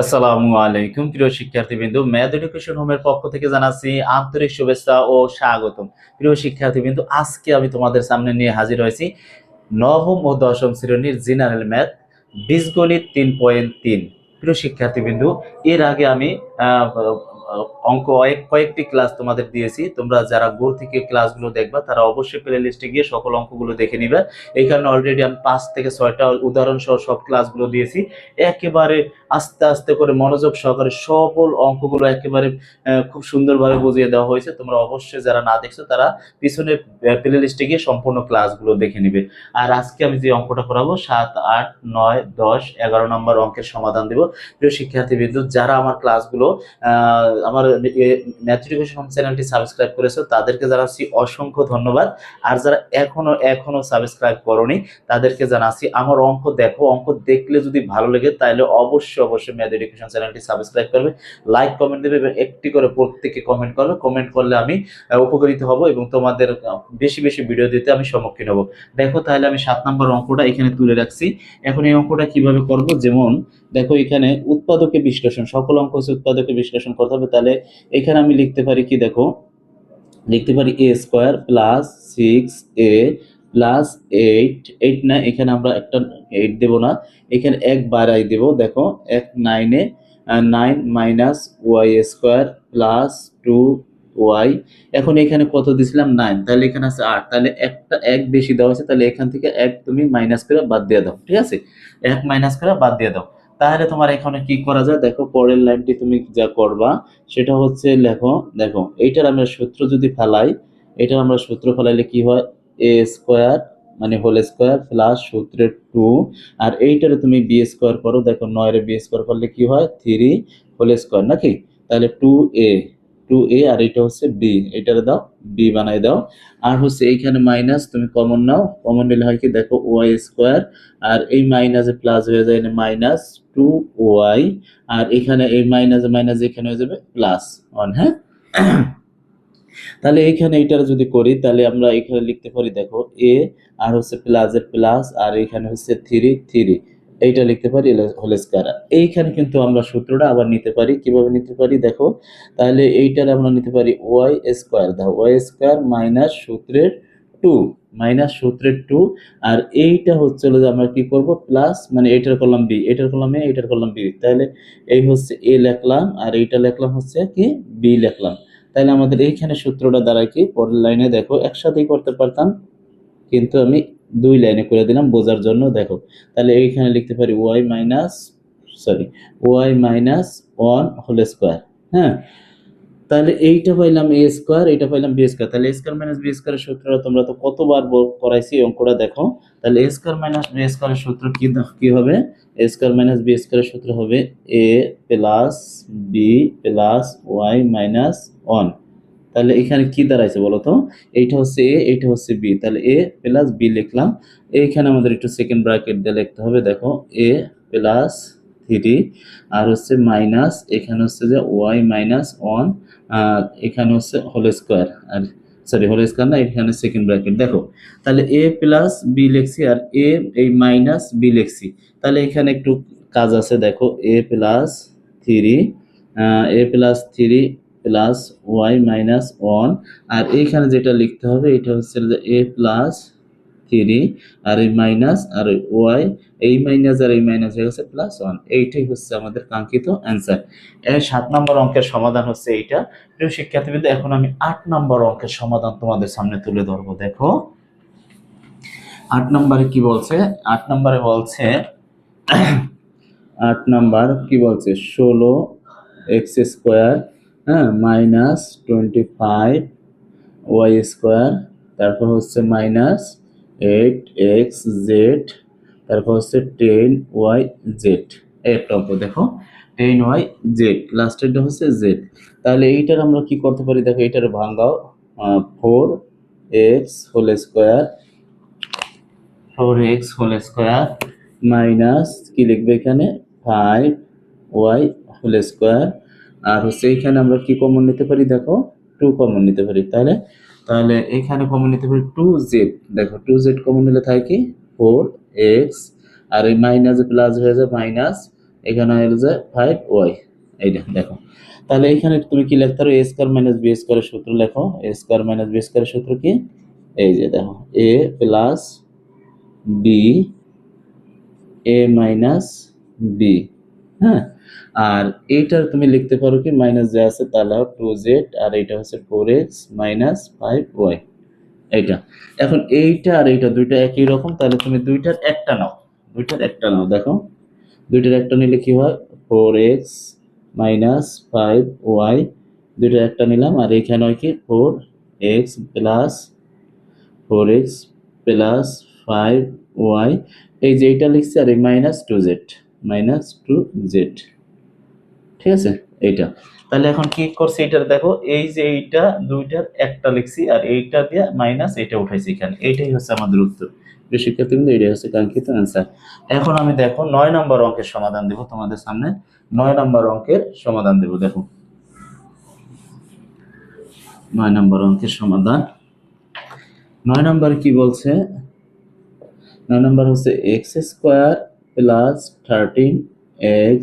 আসসালামু আলাইকুম প্রিয় শিক্ষার্থীবৃন্দু, ম্যাথ এডুকেশন হোমের পক্ষ থেকে জানাচ্ছি আন্তরিক শুভেচ্ছা ও স্বাগতম। প্রিয় শিক্ষার্থীবৃন্দু, আজকে আমি তোমাদের সামনে নিয়ে হাজির হয়েছি নবম ও দশম শ্রেণীর জেনারেল ম্যাথ বীজগণিত 3.3। প্রিয় শিক্ষার্থীবৃন্দু, এর আগে আমি আহ, অঙ্ক কয়েকটি ক্লাস তোমাদের দিয়েছি। তোমরা যারা গোর থেকে ক্লাসগুলো দেখবা তারা অবশ্যই প্লে লিস্টে গিয়ে সকল অঙ্কগুলো দেখে নিবে। এখানে অলরেডি আমি 5 থেকে 6টা উদাহরণ সহ সব ক্লাসগুলো দিয়েছি। একেবারে আস্তে আস্তে করে মনোযোগ সহকারে সকল অঙ্কগুলো একেবারে খুব সুন্দরভাবে বুঝিয়ে দেওয়া হয়েছে। তোমরা অবশ্যই যারা না দেখছো তারা পিছনে প্লে লিস্টে গিয়ে সম্পূর্ণ ক্লাসগুলো দেখে নিবে। আর আজকে আমি যে অঙ্কটা করাবো 7, 8, 9, 10, 11 নম্বর অঙ্কের সমাধান দেব। প্রিয় শিক্ষার্থীবৃন্দ, যারা আমার ক্লাসগুলো আমার ম্যাথ এডুকেশন হোম চ্যানেলটি সাবস্ক্রাইব করেছো তাদেরকে জানাচ্ছি অসংখ্য ধন্যবাদ। আর যারা এখনো সাবস্ক্রাইব করোনি তাদেরকে জানাচ্ছি আমার অঙ্ক দেখো, অঙ্ক দেখলে যদি ভালো লাগে তাহলে অবশ্যই ম্যাথ এডুকেশন চ্যানেলটি সাবস্ক্রাইব করবে, লাইক কমেন্ট দেবে এবং একটি করে প্রত্যেকে কমেন্ট করবে। কমেন্ট করলে আমি উপকৃত হব এবং তোমাদের বেশি বেশি ভিডিও দিতে আমি সম্মুখীন হব। দেখো তাহলে আমি 7 নম্বর অঙ্কটা এখানে তুলে রাখছি। এখন এই অঙ্কটা কিভাবে করব, যেমন দেখো এখানে উৎপাদকে বিশ্লেষণ, সকল অঙ্ক হচ্ছে উৎপাদকে বিশ্লেষণ করতে হবে। তাহলে এখানে আমি লিখতে পারি কি, দেখো লিখতে পারি a square plus 6a plus 8 না, এখানে আমরা একটা 8 দেব না, এখানে এক বাড়াই দেব। দেখো 9 9 minus Y square plus 2y। এখন এখানে কত দিছিলাম 9, তাহলে এখানে আছে 8, তাহলে একটা এক বেশি দেওয়া আছে, তাহলে এখান থেকে এক তুমি মাইনাস করে বাদ দিয়ে দাও। ঠিক আছে, এক মাইনাস করে বাদ দিয়ে দাও। তাহলে তোমার এখানে কি করা যায়, দেখো পরের লাইনটি তুমি যা করবা সেটা হচ্ছে লেখো। দেখো এইটার আমরা সূত্র যদি ফেলাই, এটার আমরা সূত্র ফেলাইলে কি হয়, এ স্কোয়ার মানে হোল স্কোয়ার প্লাস সূত্রের 2, আর এইটারে তুমি বি স্কোয়ার করো। দেখো 9 এর বি স্কোয়ার করলে কি হয়, 3 হোল স্কোয়ার নাকি, তাহলে 2a আর এটা হচ্ছে বি, এটারে দাও বি বানাই দাও। আর হচ্ছে এইখানে মাইনাস তুমি কমন নাও, কমন নিলে হয় কি, দেখো ওয়াই স্কোয়ার আর এই মাইনাসে প্লাস হয়ে যায় মাইনাস 2y, আর এখানে এই মাইনাসে মাইনাস এখানে হয়ে যাবে প্লাস 1। হ্যাঁ, তাহলে এইখানে এইটার যদি করি তাহলে আমরা এখানে লিখতে পারি, দেখো এ আর হচ্ছে প্লাস এর প্লাস আর এখানে হচ্ছে 3 এইটা লিখতে পারি হোল স্কয়ার। এইখানে কিন্তু আমরা সূত্রটা আবার নিতে পারি, কিভাবে নিতে পারি দেখো, তাহলে এইটার আমরা নিতে পারি ওয়াই স্কয়ার, দেখো ওয়াই স্কয়ার মাইনাস সূত্রের 2, আর এইটা হচ্ছে যে আমরা কি করব, প্লাস মানে এটার করলাম বি, এটার করলাম এ, এটার করলাম বি, তাহলে এই হচ্ছে এ লিখলাম আর এইটা লিখলাম হচ্ছে কি বি লিখলাম। তাহলে আমাদের এইখানে সূত্রটা দ্বারা কি, পরের লাইনে দেখো একসাথেই করতে পারতাম কিন্তু আমি 2 লাইনে করে দিলাম বোঝার জন্য। দেখো তাহলে এইখানে লিখতে পারি ওয়াই মাইনাস 1 হোল স্কয়ার। হ্যাঁ, তাহলে এইটা পাইলাম এ স্কয়ার, এটা পাইলাম বি স্কয়ার। তাহলে এ স্কয়ার মাইনাস বি স্কয়ারের সূত্রটা তোমরা তো কতবার করাইছি এই অঙ্কটা। দেখো তাহলে এ স্কয়ার মাইনাস বি স্কয়ারের সূত্র কি হবে, এ স্কয়ার মাইনাস বি স্কয়ারের সূত্র হবে A plus B plus Y minus 1। তাহলে এখানে কি দাঁড়াইছে বলো তো, এইটা হচ্ছে এ, এইটা হচ্ছে বি, তাহলে এ প্লাস বি লিখলাম। এইখানে আমাদের একটু সেকেন্ড ব্র্যাকেট দিয়ে লিখতে হবে। দেখো এ প্লাস 3 আর হচ্ছে মাইনাস এখানে হচ্ছে যে ওয়াই মাইনাস 1, আর এখানে হচ্ছে হোল স্কোয়ার, আর সরি হোল স্কোয়ার না, এখানে সেকেন্ড ব্র্যাকেট। দেখো তাহলে এ প্লাস বি লিখছি আর এ এই মাইনাস বি লিখছি। তাহলে এখানে একটু কাজ আছে। দেখো এ প্লাস 3 প্লাস ওয়াই মাইনাস 1, আর এইখানে যেটা লিখতে হবে এটা হচ্ছে যে এ প্লাস 3 আর এই মাইনাস আর ওয়াই, এই মাইনাস আর এই মাইনাস হয়ে গেছে প্লাস 1। এইটাই হচ্ছে আমাদের কাঙ্ক্ষিত অ্যান্সার। এর 7 নম্বর অঙ্কের সমাধান হচ্ছে এইটা। প্রিয় শিক্ষার্থীবৃন্দ, এখন আমি 8 নম্বর অঙ্কের সমাধান তোমাদের সামনে তুলে ধরবো। দেখো 8 নম্বরে কি বলছে, 8 নম্বরে বলছে 8 নাম্বার কি বলছে, 16 এক্স স্কোয়ার, হ্যাঁ, মাইনাস 25 ওয়াই স্কোয়ার, তারপর হচ্ছে মাইনাস 8 এক্স জেড, তারপর হচ্ছে 10 ওয়াই জেড। একটা অঙ্ক দেখো 10 ওয়াই জেড, লাস্টেরটা হচ্ছে জেড। তাহলে এইটার আমরা কি করতে পারি, দেখো এইটার ভাঙাও, 4 এক্স হোল স্কোয়ার মাইনাস কি লিখবে এখানে 5 ওয়াই হোল স্কোয়ার, আর হচ্ছে এইখানে আমরা কি কমন নিতে পারি, দেখো 2 কমন নিতে পারি। তাহলে তাহলে এখানে কমন নিতে পারি 2z, দেখো 2z কমন নিলে থাকে 4x, আর এই মাইনাস প্লাস হয়ে যায় মাইনাস এখানে হয়ে যায় 5y। এইটা দেখো, তাহলে এখানে তুমি কি লিখতে পারো, a স্কয়ার মাইনাস b স্কয়ারের সূত্র লেখো। a স্কয়ার মাইনাস b স্কয়ারের সূত্র কি, এই যে দেখো a plus b, a minus b। হ্যাঁ, আর এইটার তুমি লিখতে পারো কি মাইনাস যা আছে তাহলে 2z, আর এইটা হচ্ছে 4x মাইনাস 5y। এইটা এখন এইটা আর এইটা দুইটা একই রকম, তাহলে তুমি দুইটার একটা নাও, দুইটার একটা নাও। দেখো দুইটার একটা নিলে কি হয়, 4x মাইনাস 5y, দুইটার একটা নিলাম। আর এখানে হয় কি 4x প্লাস 5y, এই যে এইটা লিখছি, আর এই -2z। ঠিক আছে এইটা, তাহলে এখন কি করছি এটার দেখো, এই যে এইটা দুইটার একটা লিখছি, আর এইটা দিয়ে মাইনাস এটা উঠাইছি এখানে, এইটাই হচ্ছে আমাদের উত্তর। প্রিয় শিক্ষার্থীবৃন্দ, এটাই হচ্ছে কাঙ্ক্ষিত অ্যান্সার। এখন আমি দেখো 9 নম্বর অঙ্কের সমাধান দেব তোমাদের সামনে। 9 নম্বর অঙ্কের সমাধান দেব, দেখো 9 নম্বর অঙ্কের সমাধান। 9 নম্বর কি বলছে, 9 নম্বর হচ্ছে x square plus 13x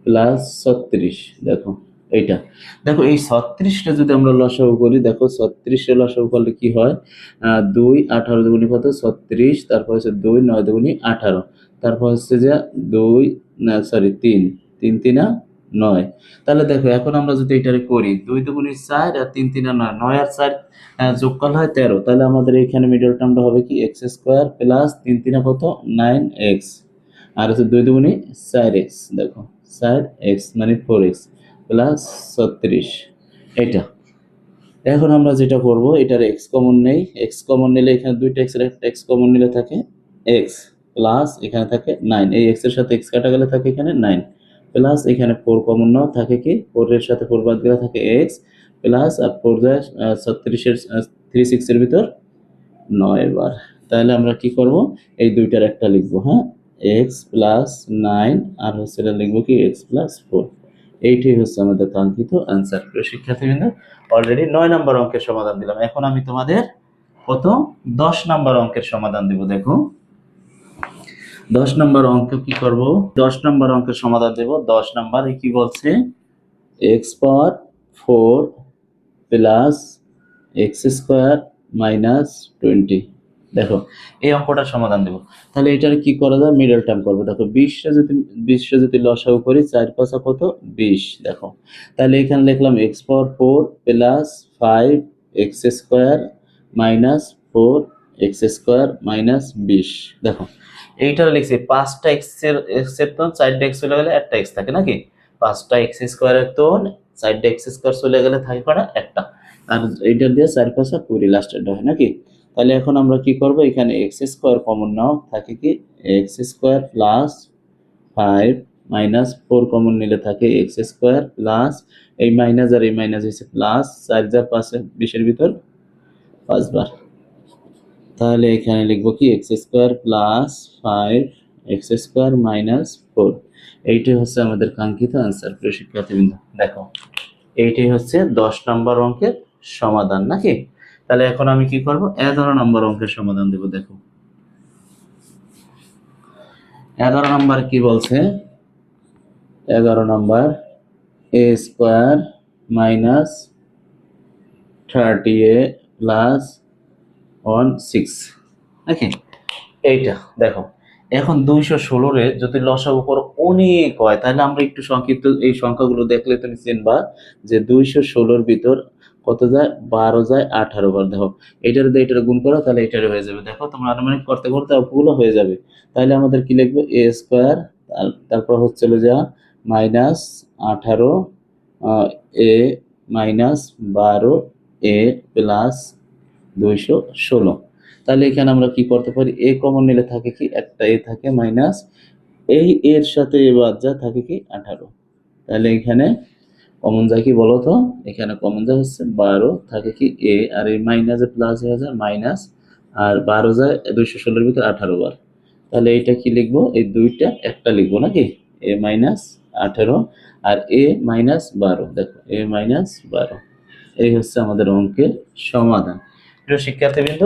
plus 36। দেখো এইটা, দেখো এই 36টা যদি আমরা লসাগু করি, দেখো 36 লসাগু করলে কি হয়, 2 18 দুগুণি কত 36, তারপর হচ্ছে 2 9 দুগুণি 18, তারপর হচ্ছে যে 2 না সরি 3 3 3 9। তাহলে দেখো এখন আমরা যদি এটারে করি, 2 দুগুণি 4 আর 3 3 9, 9 আর 4 যোগ করলে হয় 13। তাহলে আমাদের এখানে মিডল টার্মটা হবে কি এক্স স্কোয়ার প্লাস 3 3 কত 9x, আর হচ্ছে 2 দুগুণি 4x, দেখো 4x মানে 4x প্লাস 36। এটা এখন আমরা যেটা করব, এটার এক্স কমন নেই, এক্স কমন নিলে এখানে দুইটা এক্স এর একটা এক্স কমন নিলে থাকে এক্স, প্লাস এখানে থাকে 9, এই এক্স এর সাথে এক্স কাটা গেলে থাকে এখানে 9, প্লাস এখানে 4 কমন নাও, থাকে কি 4 এর সাথে 4 বাদ গেলে থাকে এক্স, প্লাস আর 4 যায় 36 এর 36 এর ভিতর 9 বার। তাহলে আমরা কি করব, এই দুইটার একটা লিখবো, হ্যাঁ এক্স প্লাস 9, আর হচ্ছে এটা লিখবো কি এক্স প্লাস 4। এইটাই হচ্ছে আমাদের কাঙ্ক্ষিত অ্যান্সার। প্রিয় শিক্ষার্থীবৃন্দ, অলরেডি 9 নম্বর অঙ্কের সমাধান দিলাম। এখন আমি তোমাদের কত 10 নম্বর অঙ্কের সমাধান দেব। দেখো 10 নম্বর অঙ্ক কি করব, 10 নম্বর অঙ্কের সমাধান দেব। 10 নম্বর কি বলছে, এক্স পাওয়ার 4 প্লাস এক্স স্কোয়ার মাইনাস 20। দেখো এই অঙ্কটার সমাধান দেব। তাহলে এটার কি করা যায়, মিডল টার্ম করবো। দেখো 20টা যদি লসাগু করি, 4 5 কত 20। দেখো তাহলে এখানে লিখলাম এক্স পাওয়ার 4 plus 5 x square minus 4 x square minus 20। দেখো এইটা লিখছি 5টা এক্স এর তো 4টা এক্স চলে গেলে একটা এক্স থাকে নাকি, 5টা এক্স স্কোয়ারের তো 4টা এক্স স্কোয়ার চলে গেলে থাকে কটা একটা, আর এইটা দিয়ে 4 5 20 লাস্টেরটা হয় নাকি। তাহলে এখন আমরা কি করব, এখানে এক্স স্কোয়ার কমন নাও, থাকে কি x square plus 5 minus 4 common নিলে থাকে এক্স স্কোয়ার প্লাস এই মাইনাস আর এই মাইনাস হচ্ছে প্লাস 4 যা 5 20 এর ভিতর 5 বার। তাহলে এখানে লিখবো কি x square plus 5 x square minus 4। এইটাই হচ্ছে আমাদের কাঙ্ক্ষিত আনসার। প্রিয় শিক্ষার্থীবৃন্দ, দেখো এইটাই হচ্ছে 10 নম্বর অঙ্কের সমাধান নাকি। তাহলে এখন আমি কি করব, 11 নম্বর অঙ্কের সমাধান দেব। দেখো 11 নম্বর কি বলছে, 11 নম্বর এ স্কোয়ার মাইনাস 30a প্লাস 16 নাকি। এইটা দেখো এখন 216 এ যদি লসাগু করো অনেক হয়, তাহলে আমরা একটু সংক্ষিপ্ত এই সংখ্যাগুলো দেখলে তুমি চিনবা যে 216 ভিতর কত যায়, 12 যায় 18 বার। দেখো এটার দিয়ে এটার গুণ করো, তাহলে এটার হয়ে যাবে। দেখো তোমরা আনুমানিক করতে করতে অঙ্কগুলো হয়ে যাবে। তাহলে আমাদের কি লিখবো, এ স্কোয়ার তারপর হচ্ছে যা মাইনাস 18 এ মাইনাস 12 এ প্লাস 216। তাহলে এখানে আমরা কি করতে পারি, এ কমন নিলে থাকে কি একটা এ থাকে মাইনাস, এই এর সাথে এ বাদ যা থাকে কি 18। তাহলে এখানে কমন যায় কি বলতো, এখানে কমন যায় হচ্ছে 12, থাকে কি এ, আর এই মাইনাসে প্লাস হয়ে যায় মাইনাস, আর 12 যায় 216 এর ভিতরে 18 বার। তাহলে এইটা কি লিখবো, এই দুইটা একটা লিখবো নাকি, এ মাইনাস 18 আর এ মাইনাস 12। দেখো এ মাইনাস 12, এই হচ্ছে আমাদের অঙ্কের সমাধান। প্রিয় শিক্ষার্থীবৃন্দ,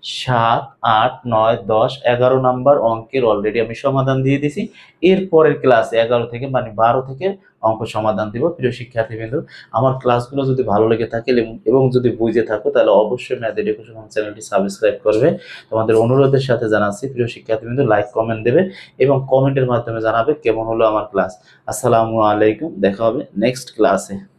7, 8, 9, 10, 11 নাম্বার অঙ্কের অলরেডি আমি সমাধান দিয়ে দিছি। এরপরের ক্লাসে 11 থেকে মানে 12 থেকে অঙ্ক সমাধান দিব। প্রিয় শিক্ষার্থীবৃন্দ, আমার ক্লাসগুলো যদি ভালো লেগে থাকে এবং যদি বুঝে থাকো তাহলে অবশ্যই ম্যাথ এডুকেশন হোম চ্যানেলটি সাবস্ক্রাইব করবে। তোমাদের অনুরোধের সাথে জানাচ্ছি প্রিয় শিক্ষার্থীবৃন্দ, লাইক কমেন্ট দেবে এবং কমেন্টের মাধ্যমে জানাবে কেমন হলো আমার ক্লাস। আসসালামু আলাইকুম, দেখা হবে নেক্সট ক্লাসে।